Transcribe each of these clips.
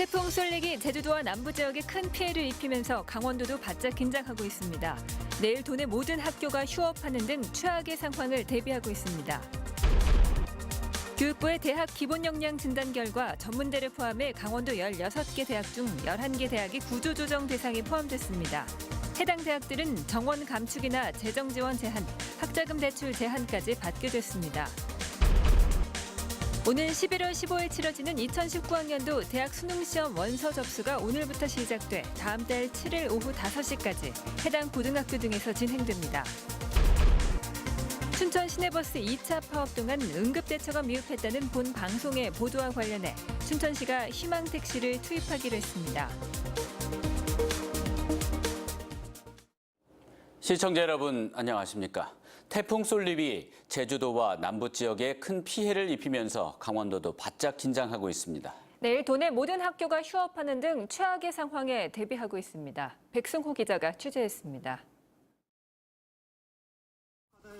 태풍 쏠릭이 제주도와 남부 지역에 큰 피해를 입히면서 강원도도 바짝 긴장하고 있습니다. 내일 도내 모든 학교가 휴업하는 등 최악의 상황을 대비하고 있습니다. 교육부의 대학 기본 역량 진단 결과 전문대를 포함해 강원도 16개 대학 중 11개 대학이 구조조정 대상에 포함됐습니다. 해당 대학들은 정원 감축이나 재정 지원 제한, 학자금 대출 제한까지 받게 됐습니다. 오는 11월 15일 치러지는 2019학년도 대학 수능시험 원서 접수가 오늘부터 시작돼 다음 달 7일 오후 5시까지 해당 고등학교 등에서 진행됩니다. 춘천 시내버스 2차 파업 동안 응급대처가 미흡했다는 본 방송의 보도와 관련해 춘천시가 희망택시를 투입하기로 했습니다. 시청자 여러분 안녕하십니까? 태풍 쏠립이 제주도와 남부 지역에 큰 피해를 입히면서 강원도도 바짝 긴장하고 있습니다. 내일 도내 모든 학교가 휴업하는 등 최악의 상황에 대비하고 있습니다. 백승호 기자가 취재했습니다.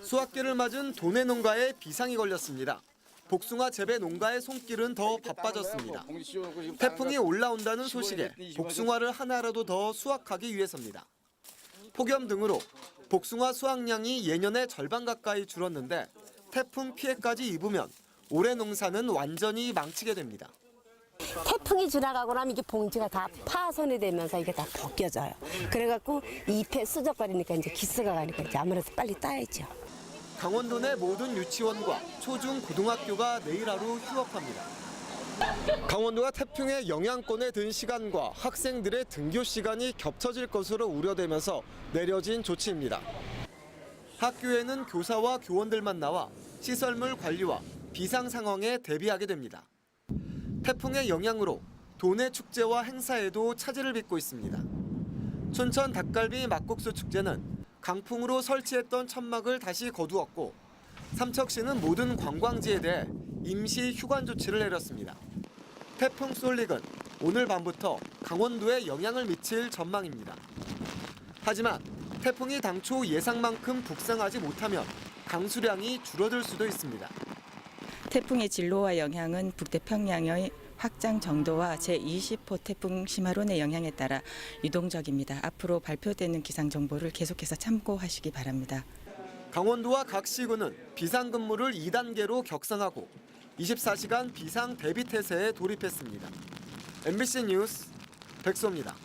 수확기를 맞은 도내 농가에 비상이 걸렸습니다. 복숭아 재배 농가의 손길은 더 바빠졌습니다. 태풍이 올라온다는 소식에 복숭아를 하나라도 더 수확하기 위해서입니다. 폭염 등으로 복숭아 수확량이 예년의 절반 가까이 줄었는데 태풍 피해까지 입으면 올해 농사는 완전히 망치게 됩니다. 태풍이 지나가고 나면 이게 봉지가 다 파손이 되면서 이게 다 벗겨져요. 그래갖고 잎에 수적거리니까 이제 기스가 가니까 이제 아무래도 빨리 따야죠. 강원도 내 모든 유치원과 초중 고등학교가 내일 하루 휴업합니다. 강원도가 태풍의 영향권에 든 시간과 학생들의 등교 시간이 겹쳐질 것으로 우려되면서 내려진 조치입니다. 학교에는 교사와 교원들만 나와 시설물 관리와 비상 상황에 대비하게 됩니다. 태풍의 영향으로 도내 축제와 행사에도 차질을 빚고 있습니다. 춘천 닭갈비 막국수 축제는 강풍으로 설치했던 천막을 다시 거두었고 삼척시는 모든 관광지에 대해 임시 휴관 조치를 내렸습니다. 태풍 쏠릭은 오늘 밤부터 강원도에 영향을 미칠 전망입니다. 하지만 태풍이 당초 예상만큼 북상하지 못하면 강수량이 줄어들 수도 있습니다. 태풍의 진로와 영향은 북태평양의 확장 정도와 제20호 태풍 심화론의 영향에 따라 유동적입니다. 앞으로 발표되는 기상 정보를 계속해서 참고하시기 바랍니다. 강원도와 각 시군은 비상근무를 2단계로 격상하고 24시간 비상 대비 태세에 돌입했습니다. MBC 뉴스 백소입니다.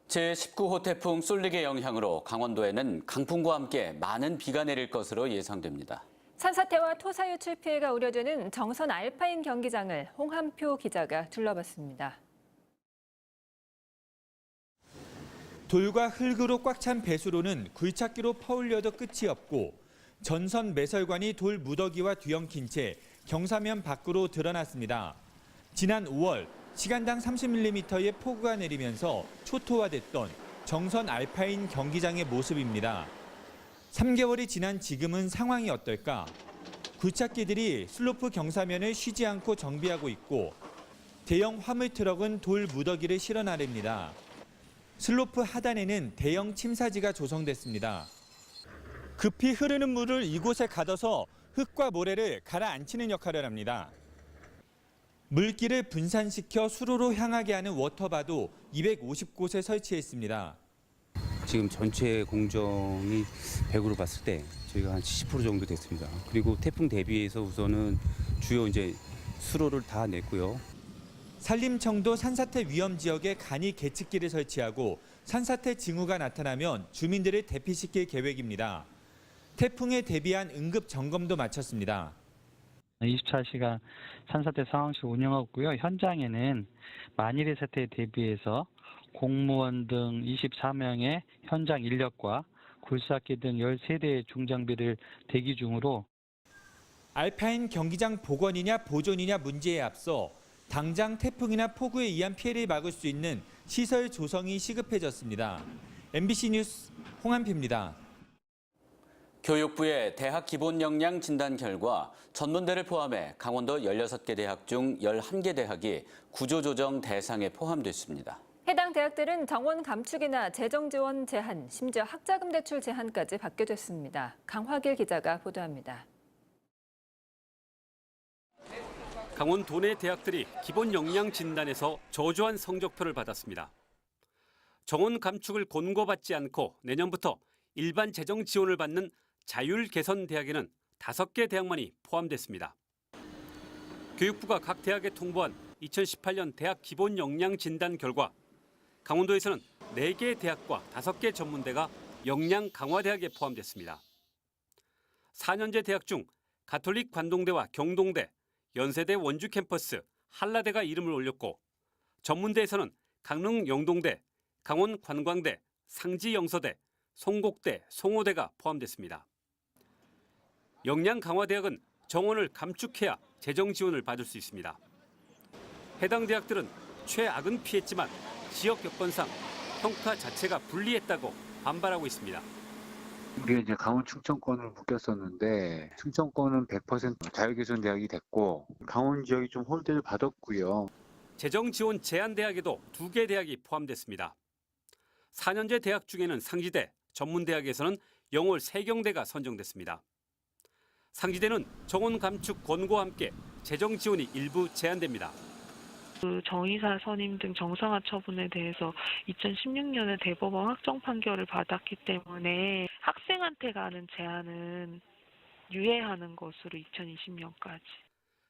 제19호 태풍 쏠릭의 영향으로 강원도에는 강풍과 함께 많은 비가 내릴 것으로 예상됩니다. 산사태와 토사 유출 피해가 우려되는 정선 알파인 경기장을 홍한표 기자가 둘러봤습니다. 돌과 흙으로 꽉 찬 배수로는 굴착기로 퍼올려도 끝이 없고 전선 매설관이 돌 무더기와 뒤엉킨 채 경사면 밖으로 드러났습니다. 지난 5월 시간당 30mm의 폭우가 내리면서 초토화됐던 정선 알파인 경기장의 모습입니다. 3개월이 지난 지금은 상황이 어떨까? 굴착기들이 슬로프 경사면을 쉬지 않고 정비하고 있고 대형 화물 트럭은 돌 무더기를 실어 나릅니다. 슬로프 하단에는 대형 침사지가 조성됐습니다. 급히 흐르는 물을 이곳에 가둬서 흙과 모래를 가라앉히는 역할을 합니다. 물기를 분산시켜 수로로 향하게 하는 워터바도 250곳에 설치했습니다. 지금 전체 공정이 100으로 봤을 때 저희가 한 70% 정도 됐습니다. 그리고 태풍 대비해서 우선은 주요 이제 수로를 다 냈고요. 산림청도 산사태 위험 지역에 간이 계측기를 설치하고 산사태 징후가 나타나면 주민들을 대피시킬 계획입니다. 태풍에 대비한 응급 점검도 마쳤습니다. 24시간 산사태 상황실 운영하고 있고요. 현장에는 만일의 사태에 대비해서 공무원 등 24명의 현장 인력과 굴삭기 등 13대의 중장비를 대기 중으로 알파인 경기장 복원이냐 보존이냐 문제에 앞서 당장 태풍이나 폭우에 의한 피해를 막을 수 있는 시설 조성이 시급해졌습니다. MBC 뉴스 홍한표입니다. 교육부의 대학 기본 역량 진단 결과 전문대를 포함해 강원도 16개 대학 중 11개 대학이 구조조정 대상에 포함됐습니다. 해당 대학들은 정원 감축이나 재정 지원 제한, 심지어 학자금 대출 제한까지 받게 됐습니다. 강화길 기자가 보도합니다. 강원도 내 대학들이 기본 역량 진단에서 저조한 성적표를 받았습니다. 정원 감축을 권고받지 않고 내년부터 일반 재정 지원을 받는 자율 개선 대학에는 5개 대학만이 포함됐습니다. 교육부가 각 대학에 통보한 2018년 대학 기본 역량 진단 결과 강원도에서는 4개 대학과 5개 전문대가 역량 강화 대학에 포함됐습니다. 4년제 대학 중 가톨릭 관동대와 경동대, 연세대 원주 캠퍼스, 한라대가 이름을 올렸고 전문대에서는 강릉 영동대, 강원 관광대, 상지 영서대, 송곡대, 송호대가 포함됐습니다. 역량 강화 대학은 정원을 감축해야 재정 지원을 받을 수 있습니다. 해당 대학들은 최악은 피했지만 지역 여건상 평가 자체가 불리했다고 반발하고 있습니다. 우리가 이제 강원 충청권을 묶였었는데 충청권은 100% 자율개선 대학이 됐고 강원 지역이 좀 홀대를 받았고요. 재정 지원 제한 대학에도 2개 대학이 포함됐습니다. 4년제 대학 중에는 상지대, 전문대학에서는 영월 세경대가 선정됐습니다. 상지대는 정원 감축 권고와 함께 재정 지원이 일부 제한됩니다. 정의사 선임 등 정상화 처분에 대해서 2016년에 대법원 확정 판결을 받았기 때문에 학생한테 가는 제한은 유예하는 것으로 2020년까지.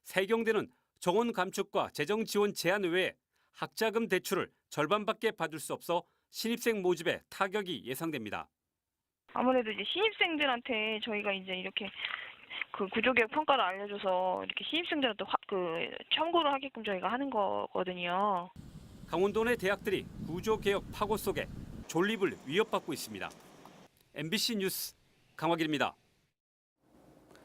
세경대는 정원 감축과 재정 지원 제한 외에 학자금 대출을 절반밖에 받을 수 없어 신입생 모집에 타격이 예상됩니다. 아무래도 이제 신입생들한테 저희가 이제 이렇게 그 구조개혁 평가를 알려줘서 이렇게 신입생들한테 참고를 하게끔 저희가 하는 거거든요. 강원도 내 대학들이 구조개혁 파고 속에 존립을 위협받고 있습니다. MBC 뉴스 강화길입니다.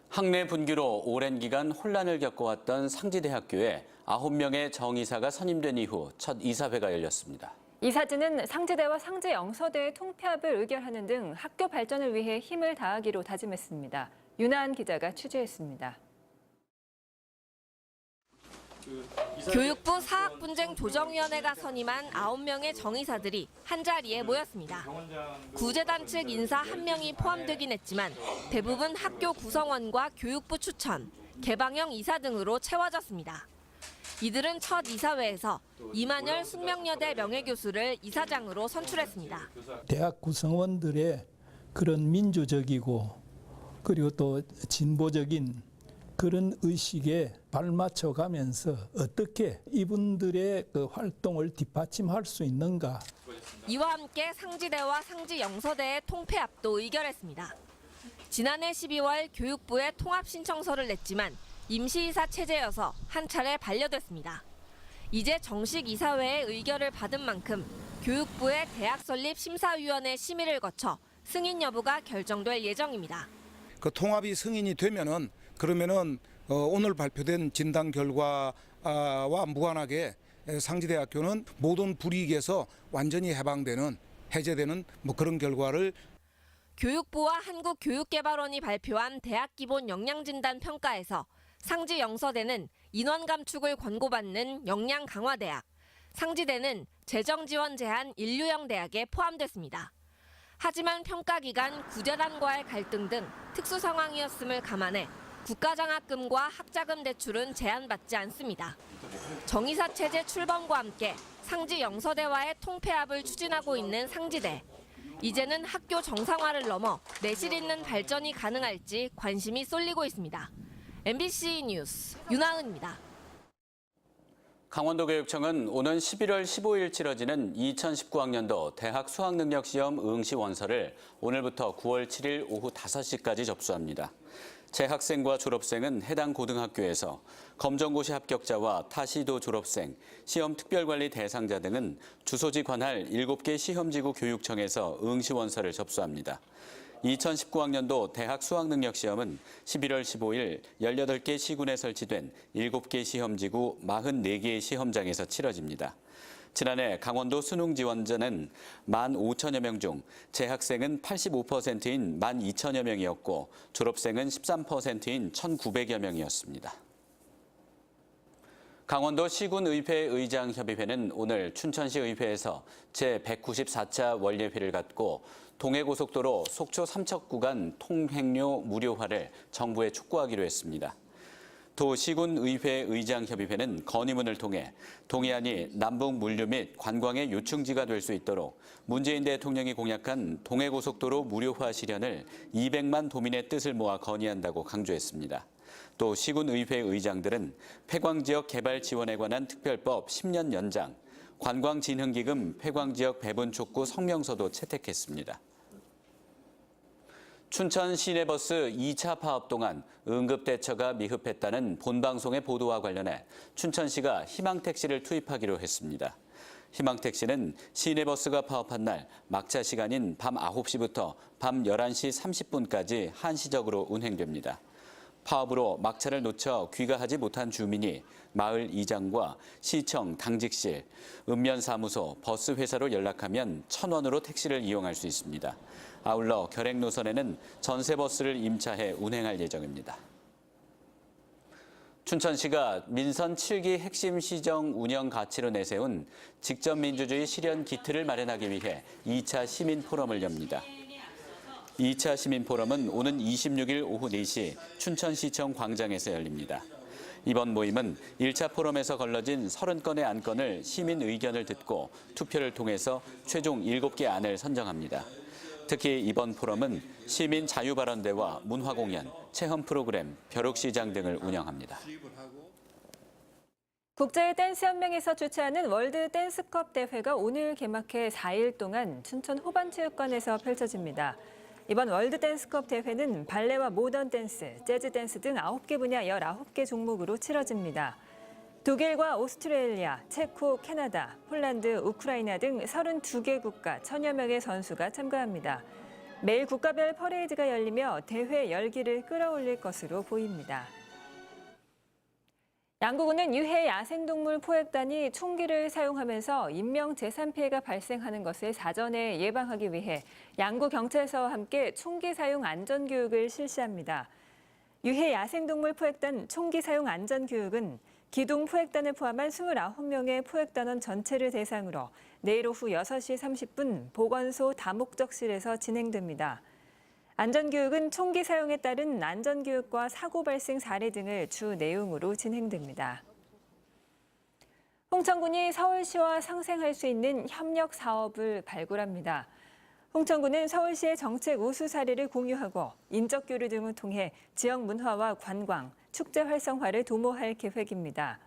학내 분규로 오랜 기간 혼란을 겪어왔던 상지대학교에 9명의 정이사가 선임된 이후 첫 이사회가 열렸습니다. 이사진은 상지대와 상지영서대의 통폐합을 의결하는 등 학교 발전을 위해 힘을 다하기로 다짐했습니다. 윤하은 기자가 취재했습니다. 교육부 사학분쟁조정위원회가 선임한 9명의 정의사들이 한자리에 모였습니다. 구재단 측 인사 1명이 포함되긴 했지만 대부분 학교 구성원과 교육부 추천, 개방형 이사 등으로 채워졌습니다. 이들은 첫 이사회에서 이만열 숙명여대 명예교수를 이사장으로 선출했습니다. 대학 구성원들의 그런 민주적이고 그리고 또 진보적인 그런 의식에 발맞춰 가면서 어떻게 이분들의 그 활동을 뒷받침할 수 있는가. 이와 함께 상지대와 상지영서대의 통폐합도 의결했습니다. 지난해 12월 교육부에 통합 신청서를 냈지만 임시이사 체제여서 한 차례 반려됐습니다. 이제 정식 이사회의 의결을 받은 만큼 교육부의 대학 설립 심사위원회 심의를 거쳐 승인 여부가 결정될 예정입니다. 그 통합이 승인이 되면은 그러면은 오늘 발표된 진단 결과와 무관하게 상지대학교는 모든 불이익에서 완전히 해제되는 그런 결과를 교육부와 한국교육개발원이 발표한 대학 기본 역량진단 평가에서 상지영서대는 인원 감축을 권고받는 역량 강화대학, 상지대는 재정 지원 제한 인류형 대학에 포함됐습니다. 하지만 평가 기간 구재단과의 갈등 등 특수 상황이었음을 감안해 국가장학금과 학자금 대출은 제한받지 않습니다. 정의사 체제 출범과 함께 상지 영서대와의 통폐합을 추진하고 있는 상지대. 이제는 학교 정상화를 넘어 내실 있는 발전이 가능할지 관심이 쏠리고 있습니다. MBC 뉴스 윤하은입니다. 강원도교육청은 오는 11월 15일 치러지는 2019학년도 대학 수학능력시험 응시 원서를 오늘부터 9월 7일 오후 5시까지 접수합니다. 재학생과 졸업생은 해당 고등학교에서, 검정고시 합격자와 타시도 졸업생, 시험 특별관리 대상자 등은 주소지 관할 7개 시험지구 교육청에서 응시 원서를 접수합니다. 2019학년도 대학 수학능력시험은 11월 15일 18개 시군에 설치된 7개 시험지구 44개의 시험장에서 치러집니다. 지난해 강원도 수능 지원자는 15,000여 명 중 재학생은 85%인 12,000여 명이었고 졸업생은 13%인 1,900여 명이었습니다. 강원도 시군의회 의장협의회는 오늘 춘천시 의회에서 제194차 원례회를 갖고 동해고속도로 속초 삼척 구간 통행료 무료화를 정부에 촉구하기로 했습니다. 도시군의회 의장협의회는 건의문을 통해 동해안이 남북 물류 및 관광의 요충지가 될 수 있도록 문재인 대통령이 공약한 동해고속도로 무료화 실현을 200만 도민의 뜻을 모아 건의한다고 강조했습니다. 또 시군의회 의장들은 폐광지역 개발 지원에 관한 특별법 10년 연장, 관광진흥기금 폐광지역 배분 촉구 성명서도 채택했습니다. 춘천 시내버스 2차 파업 동안 응급대처가 미흡했다는 본방송의 보도와 관련해 춘천시가 희망택시를 투입하기로 했습니다. 희망택시는 시내버스가 파업한 날 막차 시간인 밤 9시부터 밤 11시 30분까지 한시적으로 운행됩니다. 파업으로 막차를 놓쳐 귀가하지 못한 주민이 마을 이장과 시청, 당직실, 읍면사무소, 버스회사로 연락하면 1,000원으로 택시를 이용할 수 있습니다. 아울러 결핵 노선에는 전세버스를 임차해 운행할 예정입니다. 춘천시가 민선 7기 핵심 시정 운영 가치로 내세운 직접민주주의 실현 기틀을 마련하기 위해 2차 시민포럼을 엽니다. 2차 시민포럼은 오는 26일 오후 4시 춘천시청 광장에서 열립니다. 이번 모임은 1차 포럼에서 걸러진 30건의 안건을 시민 의견을 듣고 투표를 통해서 최종 7개 안을 선정합니다. 특히 이번 포럼은 시민 자유발언대와 문화공연, 체험 프로그램, 벼룩시장 등을 운영합니다. 국제댄스연맹에서 주최하는 월드 댄스컵 대회가 오늘 개막해 4일 동안 춘천 호반체육관에서 펼쳐집니다. 이번 월드 댄스컵 대회는 발레와 모던 댄스, 재즈 댄스 등 9개 분야 19개 종목으로 치러집니다. 독일과 오스트레일리아, 체코, 캐나다, 폴란드, 우크라이나 등 32개 국가 1000여 명의 선수가 참가합니다. 매일 국가별 퍼레이드가 열리며 대회 열기를 끌어올릴 것으로 보입니다. 양구군은 유해 야생동물 포획단이 총기를 사용하면서 인명재산 피해가 발생하는 것을 사전에 예방하기 위해 양구경찰서와 함께 총기 사용 안전교육을 실시합니다. 유해 야생동물 포획단 총기 사용 안전교육은 기동 포획단을 포함한 29명의 포획단원 전체를 대상으로 내일 오후 6시 30분 보건소 다목적실에서 진행됩니다. 안전교육은 총기 사용에 따른 안전교육과 사고 발생 사례 등을 주 내용으로 진행됩니다. 홍천군이 서울시와 상생할 수 있는 협력 사업을 발굴합니다. 홍천군은 서울시의 정책 우수 사례를 공유하고 인적 교류 등을 통해 지역 문화와 관광, 축제 활성화를 도모할 계획입니다.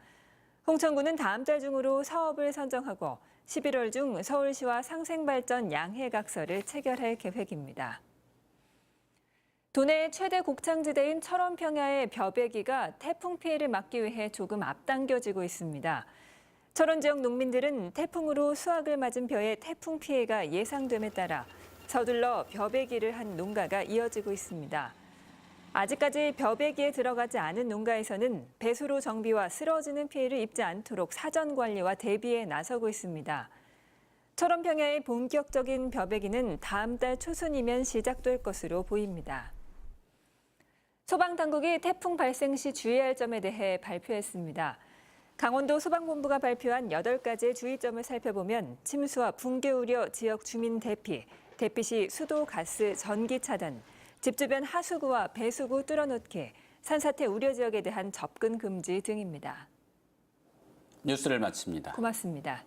홍천군은 다음 달 중으로 사업을 선정하고 11월 중 서울시와 상생발전 양해각서를 체결할 계획입니다. 도내 최대 곡창지대인 철원평야의 벼베기가 태풍 피해를 막기 위해 조금 앞당겨지고 있습니다. 철원 지역 농민들은 태풍으로 수확을 맞은 벼의 태풍 피해가 예상됨에 따라 서둘러 벼베기를 한 농가가 이어지고 있습니다. 아직까지 벼베기에 들어가지 않은 농가에서는 배수로 정비와 쓰러지는 피해를 입지 않도록 사전 관리와 대비에 나서고 있습니다. 철원평야의 본격적인 벼베기는 다음 달 초순이면 시작될 것으로 보입니다. 소방당국이 태풍 발생 시 주의할 점에 대해 발표했습니다. 강원도 소방본부가 발표한 8가지의 주의점을 살펴보면 침수와 붕괴 우려 지역 주민 대피, 대피 시 수도, 가스, 전기 차단, 집 주변 하수구와 배수구 뚫어놓기, 산사태 우려 지역에 대한 접근 금지 등입니다. 뉴스를 마칩니다. 고맙습니다.